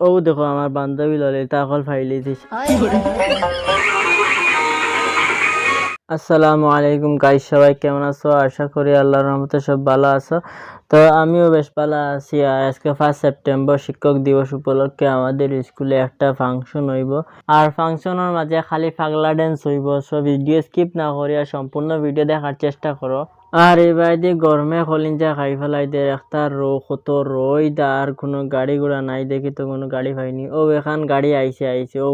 ও দেখো আমার বান্ধবী ললিতা কল ফাইলি দিস। আসসালামু আলাইকুম গাইস, সবাই কেমন আছো? আশা করি আল্লাহর রহমতে সব ভালো আছো। তো আমিও বেশ ভালো আছি। আর আজকে 1 সেপ্টেম্বর শিক্ষক দিবস উপলক্ষে আমাদের স্কুলে একটা ফাংশন হইব। আর ফাংশনের মাঝে খালি পাগলা ড্যান্স হইব। সো ভিডিও স্কিপ না করিয়া সম্পূর্ণ ভিডিও দেখার চেষ্টা করো। আর এবার দিয়ে গরমে কলিঞ্জা খাই ফেলাই দে, একটা কত রোদ আর কোনো গাড়ি ঘোড়া নাই, দেখি তো কোনো গাড়ি পাইনি। ও এখান গাড়ি আইছে ও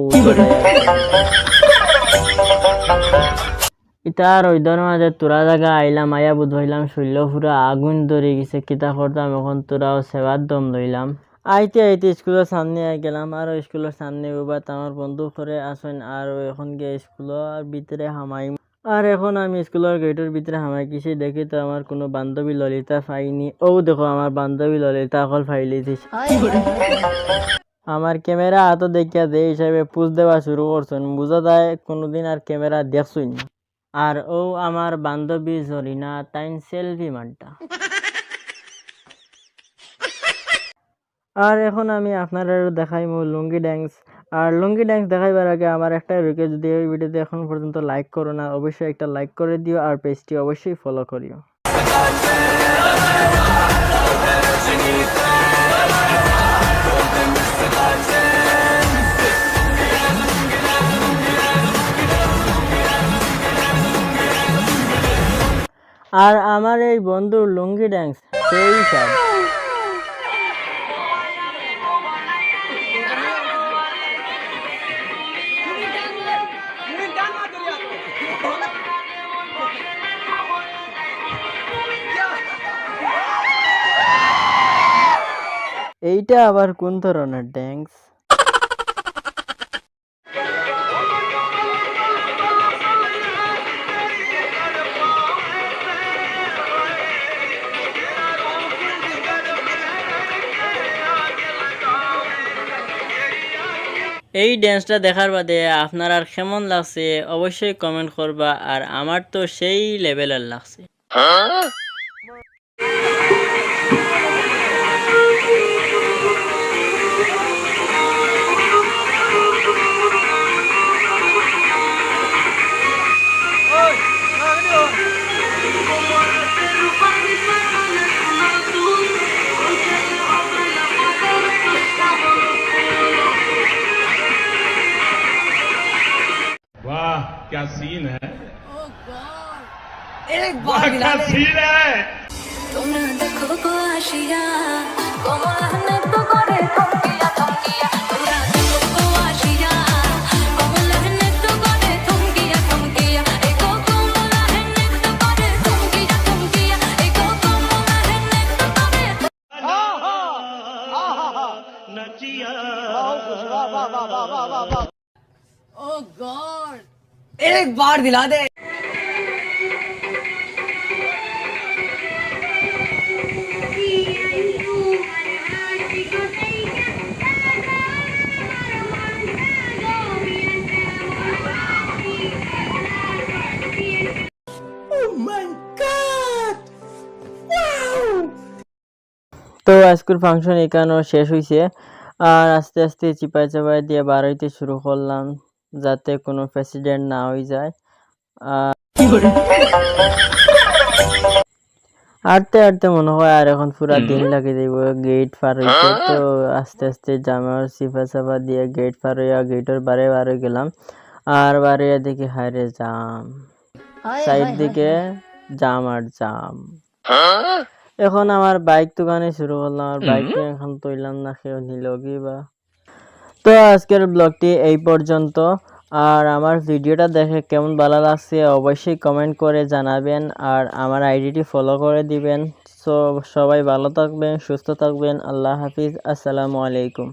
ইটা রইদর মাঝে তোরা জায়গা আইলাম, আয়া বুধ হইলাম শৈল পুরা আগুন ধরে গেছে। কিতা করতাম এখন, তোরাও সেবার দম লইলাম। আইতে আইতে স্কুলের সামনে আই গেলাম। আর স্কুলের সামনে উবাত আমার বন্ধু করে আসেন। আর এখন গিয়ে স্কুলের ভিতরে হামাই। আর এখন আমি স্কুলের গেটের ভিতরে হামাই গেছি, দেখি তো আমার কোনো বান্ধবী ললিতা পাইনি। ও দেখো আমার বান্ধবী ললিতা কল ফাইলি দিস। আমার ক্যামেরা হাত দেখিয়া দে হিসাবে পুজ দেওয়া শুরু করছেন, বুঝা যায় কোনোদিন আর ক্যামেরা দেখছুই না। আর ও আমার বান্ধবী জরিনা, তাইন সেলফি মানটা। আর এখন আমি আপনারা দেখাইমু লুঙ্গি ড্যান্স। আর লুঙ্গি ড্যান্স দেখাইবার আগে আমার একটা রিকোয়েস্ট, যদি এই ভিডিওতে এখন পর্যন্ত লাইক করো না, অবশ্যই একটা লাইক করে দিও আর পেজটি অবশ্যই ফলো করিও। আর আমার এই বন্ধুর লুঙ্গি ড্যান্স সেই সব। এইটা আবার কোন ধরনের ড্যান্স? এই ড্যান্সটা দেখার বাদে আপনার আর কেমন লাগছে অবশ্যই কমেন্ট করবা। আর আমার তো সেই লেভেলের লাগছে। वाह क्या सीन है, एक बार क्या सीन है। তোমরা দেখো গো আসিয়া কমলা নৃত্য করে থমকিয়া থমকিয়া, তোমরা দেখো গো আসিয়া কমলা নৃত্য করে থমকিয়া থমকিয়া, একো কমলা নৃত্য করে থমকিয়া থমকিয়া, একো কমলা নৃত্য করে। ओ गॉड, एक बार दिला दे। তো আজকের ফাংশন এখানে শেষ হয়েছে। আর আস্তে আস্তে চিপাই চাপাই দিয়ে বার হইতে শুরু করলাম, যাতে কোনো প্রেসিডেন্ট না হয়ে যায়। হাঁটতে হাঁটতে মনে হয় আর এখন পুরা দিন লাগে যাইব গেট পার হইতে। তো আস্তে আস্তে জামার চিপা চাপা দিয়ে গেট পার হইয়া গেটের বারে বার হয়ে গেলাম। আর বারে দেখি হায়রে জাম, সাইড দিকে জাম আর জাম। এখন আমার বাইক দোকানে শুরু করলাম। আর বাইক এখন তৈলাম না, কেউ নিল কি বা। তো আজকের ব্লগটি এই পর্যন্ত। আর আমার ভিডিওটা দেখে কেমন ভালো লাগছে অবশ্যই কমেন্ট করে জানাবেন। আর আমার আইডিটি ফলো করে দিবেন। সো সবাই ভালো থাকবেন, সুস্থ থাকবেন। আল্লাহ হাফিজ, আসসালামু আলাইকুম।